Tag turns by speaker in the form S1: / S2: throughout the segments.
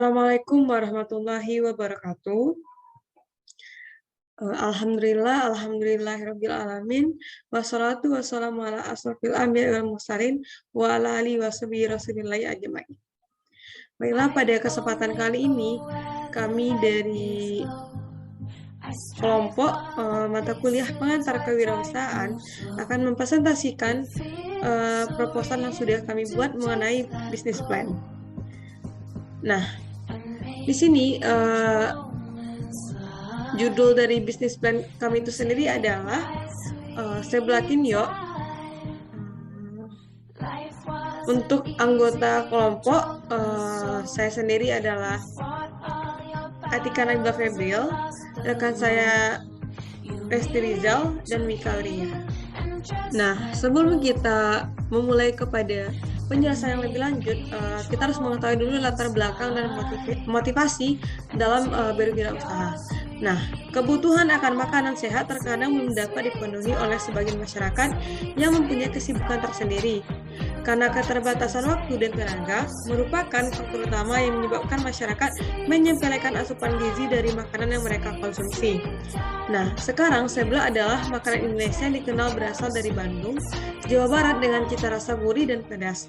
S1: Assalamualaikum warahmatullahi wabarakatuh. Alhamdulillahirabbil alamin, wassalatu wassalamu ala asrofil anbiya'i wal mursalin wa ala alihi washabihi rasulillahi ajmain. Baiklah, pada kesempatan kali ini kami dari kelompok mata kuliah pengantar kewirausahaan akan mempresentasikan proposal yang sudah kami buat mengenai business plan. Nah, di sini judul dari bisnis plan kami itu sendiri adalah Seblakinyo. Untuk anggota kelompok, saya sendiri adalah Atika Nabila Febril, rekan saya Resti Rizal dan Mika Ria. Nah, sebelum kita memulai kepada penjelasan yang lebih lanjut, kita harus mengetahui dulu latar belakang dan motivasi dalam berwirausaha. Nah, kebutuhan akan makanan sehat terkadang belum dapat dipenuhi oleh sebagian masyarakat yang mempunyai kesibukan tersendiri. Karena keterbatasan waktu dan tenaga merupakan faktor utama yang menyebabkan masyarakat menyepelekan asupan gizi dari makanan yang mereka konsumsi. Nah, sekarang seblak adalah makanan Indonesia yang dikenal berasal dari Bandung, Jawa Barat dengan cita rasa gurih dan pedas.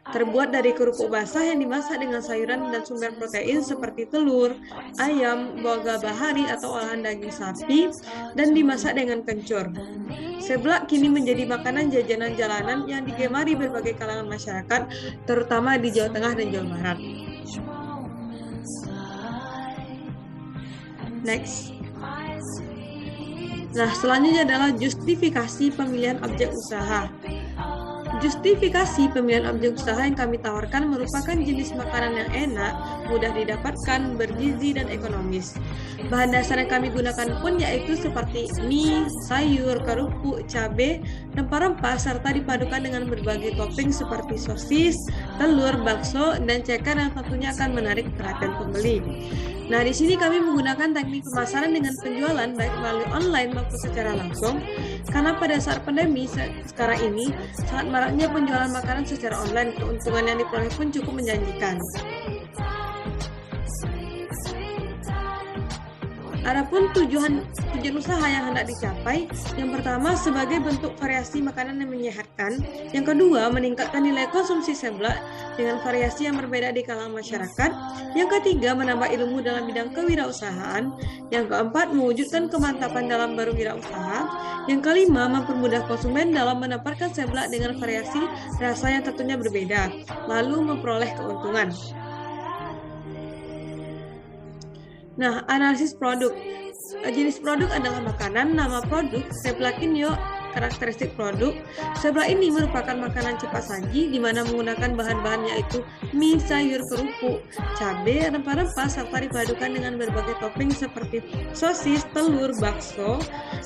S1: Terbuat dari kerupuk basah yang dimasak dengan sayuran dan sumber protein seperti telur, ayam, boga bahari atau olahan daging sapi, dan dimasak dengan kencur. Seblak kini menjadi makanan jajanan jalanan yang digemari berbagai kalangan masyarakat, terutama di Jawa Tengah dan Jawa Barat. Next. Nah, selanjutnya adalah justifikasi pemilihan objek usaha. Justifikasi pemilihan objek usaha yang kami tawarkan merupakan jenis makanan yang enak, mudah didapatkan, bergizi, dan ekonomis. Bahan dasar yang kami gunakan pun yaitu seperti mie, sayur, kerupuk, cabai, rempah-rempah, serta dipadukan dengan berbagai topping seperti sosis, telur, bakso, dan ceker yang tentunya akan menarik perhatian pembeli. Nah, di sini kami menggunakan teknik pemasaran dengan penjualan baik melalui online maupun secara langsung, karena pada saat pandemi sekarang ini sangat maraknya penjualan makanan secara online, keuntungan yang diperoleh pun cukup menjanjikan. Adapun tujuan usaha yang hendak dicapai, yang pertama sebagai bentuk variasi makanan yang menyehatkan, yang kedua meningkatkan nilai konsumsi seblak dengan variasi yang berbeda di kalangan masyarakat, yang ketiga menambah ilmu dalam bidang kewirausahaan, yang keempat mewujudkan kemantapan dalam berwirausaha, yang kelima mempermudah konsumen dalam mendapatkan seblak dengan variasi rasa yang tentunya berbeda, lalu memperoleh keuntungan. Nah, analisis produk. Jenis produk adalah makanan, nama produk, Seblakinyo, karakteristik produk. Seblak ini merupakan makanan cepat saji di mana menggunakan bahan-bahan yaitu mie, sayur, kerupuk, cabai, rempah-rempah serta dipadukan dengan berbagai topping seperti sosis, telur, bakso,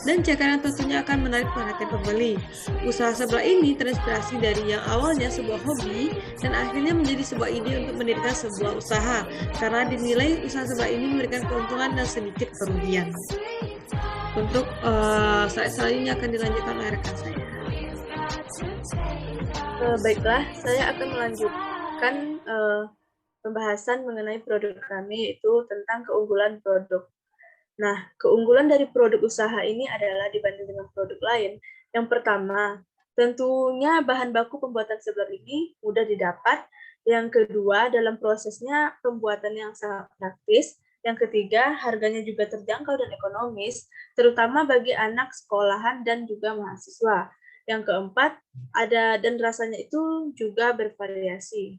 S1: dan ceker yang tentunya akan menarik perhatian pembeli. Usaha seblak ini terinspirasi dari yang awalnya sebuah hobi dan akhirnya menjadi sebuah ide untuk mendirikan sebuah usaha karena dinilai usaha seblak ini memberikan keuntungan dan sedikit kerugian. Untuk slide selanjutnya akan dilanjutkan oleh rekan saya.
S2: Baiklah, saya akan melanjutkan pembahasan mengenai produk kami, yaitu tentang keunggulan produk. Nah, keunggulan dari produk usaha ini adalah dibanding dengan produk lain. Yang pertama, tentunya bahan baku pembuatan seblak ini mudah didapat. Yang kedua, dalam prosesnya pembuatan yang sangat praktis. Yang ketiga, harganya juga terjangkau dan ekonomis, terutama bagi anak sekolahan dan juga mahasiswa. Yang keempat, dan rasanya itu juga bervariasi.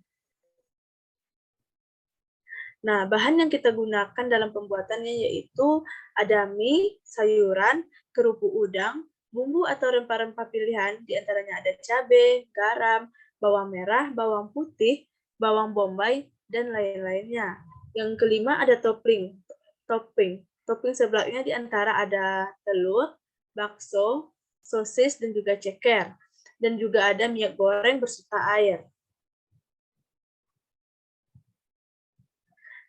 S2: Nah, bahan yang kita gunakan dalam pembuatannya yaitu ada mie, sayuran, kerupuk udang, bumbu atau rempah-rempah pilihan, diantaranya ada cabai, garam, bawang merah, bawang putih, bawang bombay, dan lain-lainnya. Yang kelima ada topping. Topping seblaknya diantara ada telur, bakso, sosis, dan juga ceker. Dan juga ada minyak goreng beserta air.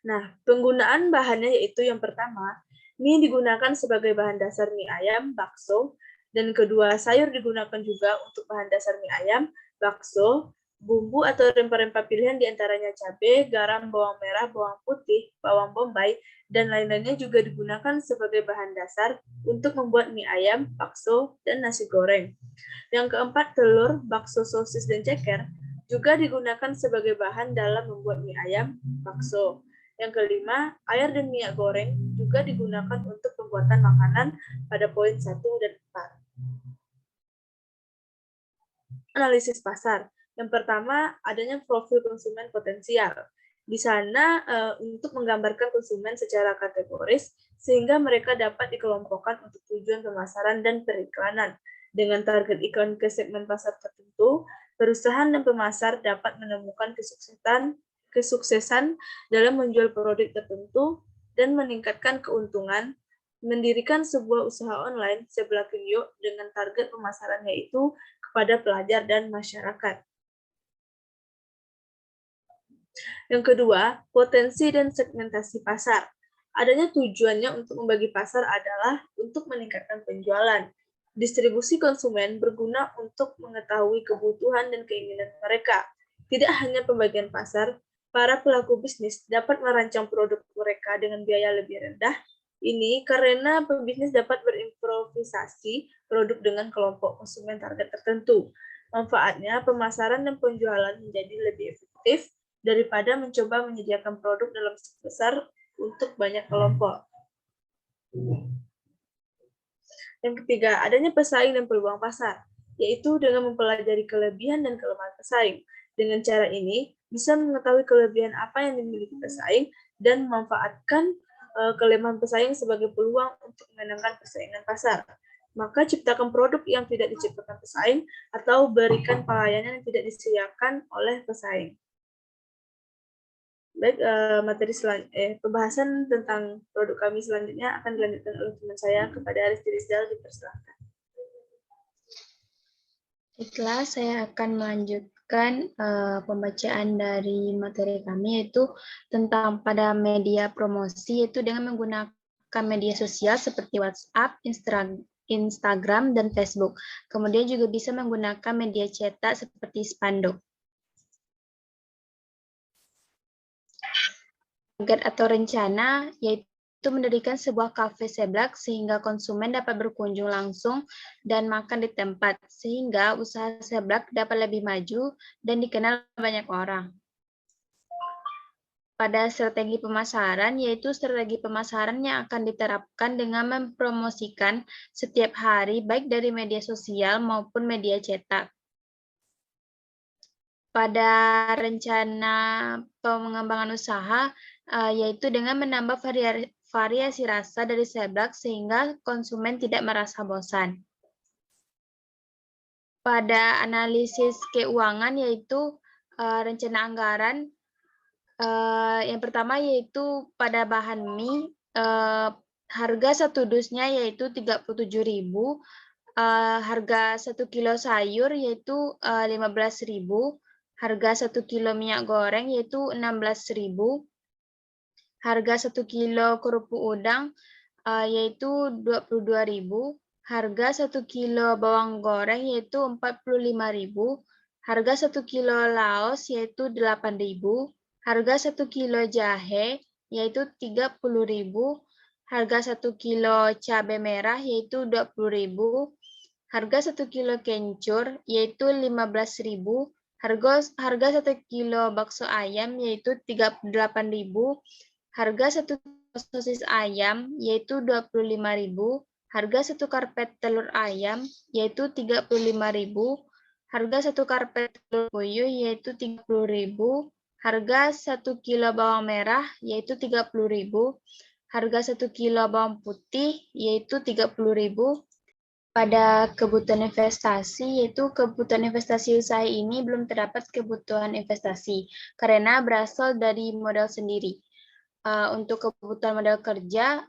S2: Nah, penggunaan bahannya yaitu yang pertama, mie digunakan sebagai bahan dasar mie ayam, bakso, dan kedua sayur digunakan juga untuk bahan dasar mie ayam, bakso, Bumbu atau rempah-rempah pilihan diantaranya cabai, garam, bawang merah, bawang putih, bawang bombay, dan lain-lainnya juga digunakan sebagai bahan dasar untuk membuat mie ayam, bakso, dan nasi goreng. Yang keempat, telur, bakso, sosis, dan ceker juga digunakan sebagai bahan dalam membuat mie ayam, bakso. Yang kelima, air dan minyak goreng juga digunakan untuk pembuatan makanan pada poin 1 dan 4. Analisis pasar. Yang pertama, adanya profil konsumen potensial. Di sana untuk menggambarkan konsumen secara kategoris sehingga mereka dapat dikelompokkan untuk tujuan pemasaran dan periklanan. Dengan target iklan ke segmen pasar tertentu, perusahaan dan pemasar dapat menemukan kesuksesan dalam menjual produk tertentu dan meningkatkan keuntungan, mendirikan sebuah usaha online sebelah Kinyo dengan target pemasaran yaitu kepada pelajar dan masyarakat. Yang kedua, potensi dan segmentasi pasar. Adanya tujuannya untuk membagi pasar adalah untuk meningkatkan penjualan. Distribusi konsumen berguna untuk mengetahui kebutuhan dan keinginan mereka. Tidak hanya pembagian pasar, para pelaku bisnis dapat merancang produk mereka dengan biaya lebih rendah. Ini karena pebisnis dapat berimprovisasi produk dengan kelompok konsumen target tertentu. Manfaatnya, pemasaran dan penjualan menjadi lebih efektif daripada mencoba menyediakan produk dalam skala besar untuk banyak kelompok. Yang ketiga, adanya pesaing dan peluang pasar, yaitu dengan mempelajari kelebihan dan kelemahan pesaing. Dengan cara ini, bisa mengetahui kelebihan apa yang dimiliki pesaing dan memanfaatkan kelemahan pesaing sebagai peluang untuk memenangkan persaingan pasar. Maka ciptakan produk yang tidak diciptakan pesaing atau berikan pelayanan yang tidak disediakan oleh pesaing. Baik, pembahasan tentang produk kami selanjutnya akan dilanjutkan oleh teman saya kepada Aristi Rizal, dipersilakan.
S3: Baiklah, saya akan melanjutkan pembacaan dari materi kami, yaitu tentang pada media promosi, yaitu dengan menggunakan media sosial seperti WhatsApp, Instagram, dan Facebook. Kemudian juga bisa menggunakan media cetak seperti spanduk. Target atau rencana yaitu mendirikan sebuah kafe seblak sehingga konsumen dapat berkunjung langsung dan makan di tempat, sehingga usaha seblak dapat lebih maju dan dikenal banyak orang. Pada strategi pemasaran, yaitu strategi pemasaran yang akan diterapkan dengan mempromosikan setiap hari baik dari media sosial maupun media cetak. Pada rencana pengembangan usaha, yaitu dengan menambah variasi rasa dari seblak sehingga konsumen tidak merasa bosan. Pada analisis keuangan, yaitu rencana anggaran, yang pertama yaitu pada bahan mie, harga satu dusnya yaitu 37.000, harga 1 kilo sayur yaitu 15.000, harga 1 kilo minyak goreng yaitu 16.000, harga 1 kilo kerupuk udang yaitu 22.000, harga 1 kilo bawang goreng yaitu 45.000, harga 1 kilo laos yaitu 8.000, harga 1 kilo jahe yaitu 30.000, harga 1 kilo cabai merah yaitu 20.000, harga 1 kilo kencur yaitu 15.000, harga 1 kilo bakso ayam yaitu 38.000, harga 1 kilo sosis ayam yaitu 25.000, harga 1 karpet telur ayam yaitu 35.000, harga 1 karpet telur puyuh yaitu 30.000, harga 1 kilo bawang merah yaitu 30.000, harga 1 kilo bawang putih yaitu 30.000. Pada kebutuhan investasi, yaitu kebutuhan investasi usaha ini belum terdapat kebutuhan investasi karena berasal dari modal sendiri. Untuk kebutuhan modal kerja,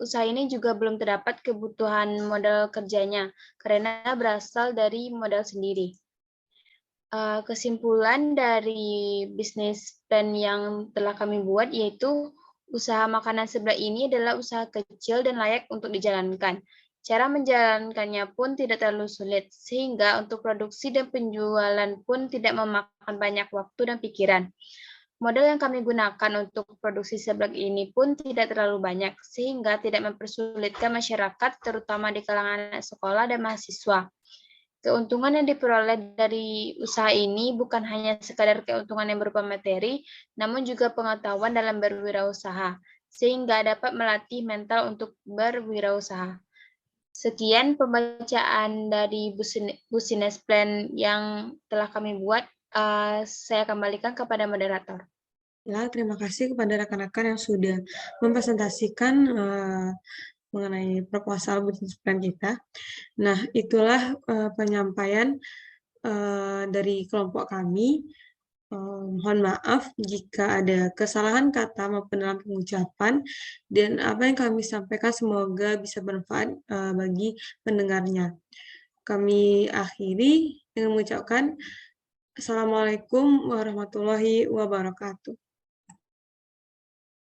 S3: usaha ini juga belum terdapat kebutuhan modal kerjanya karena berasal dari modal sendiri. Kesimpulan dari bisnis plan yang telah kami buat yaitu usaha makanan seblak ini adalah usaha kecil dan layak untuk dijalankan. Cara menjalankannya pun tidak terlalu sulit, sehingga untuk produksi dan penjualan pun tidak memakan banyak waktu dan pikiran. Model yang kami gunakan untuk produksi seblak ini pun tidak terlalu banyak, sehingga tidak mempersulitkan masyarakat, terutama di kalangan anak sekolah dan mahasiswa. Keuntungan yang diperoleh dari usaha ini bukan hanya sekadar keuntungan yang berupa materi, namun juga pengetahuan dalam berwirausaha, sehingga dapat melatih mental untuk berwirausaha. Sekian pembacaan dari business plan yang telah kami buat. Saya kembalikan kepada moderator.
S1: Ya, terima kasih kepada rekan-rekan yang sudah mempresentasikan mengenai proposal business plan kita. Nah, itulah penyampaian dari kelompok kami. Mohon maaf jika ada kesalahan kata maupun dalam pengucapan, dan apa yang kami sampaikan semoga bisa bermanfaat bagi pendengarnya. Kami akhiri dengan mengucapkan Assalamualaikum warahmatullahi wabarakatuh.